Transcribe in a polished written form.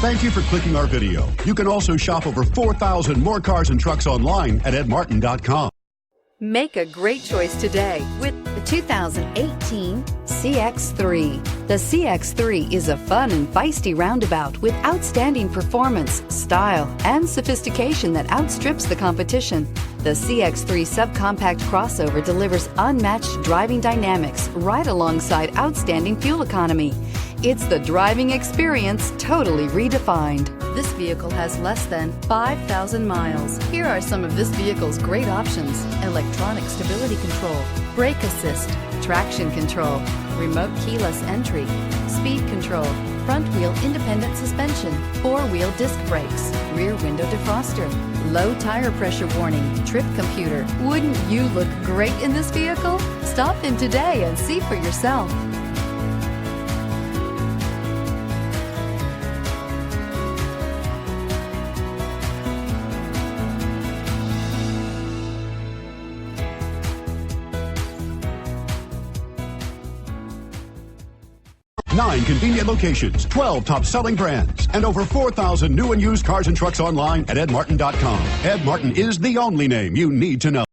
Thank you for clicking our video. You can also shop over 4,000 more cars and trucks online at edmartin.com. Make a great choice today with the 2018 CX-3. The CX-3 is a fun and feisty roundabout with outstanding performance, style, and sophistication that outstrips the competition. The CX-3 subcompact crossover delivers unmatched driving dynamics right alongside outstanding fuel economy. It's the driving experience totally redefined. This vehicle has less than 5,000 miles. Here are some of this vehicle's great options: electronic stability control, brake assist, traction control, remote keyless entry, speed control, front wheel independent suspension, four-wheel disc brakes, rear window defroster, low tire pressure warning, trip computer. Wouldn't you look great in this vehicle? Stop in today and see for yourself. Nine convenient locations, 12 top-selling brands, and over 4,000 new and used cars and trucks online at edmartin.com. Ed Martin is the only name you need to know.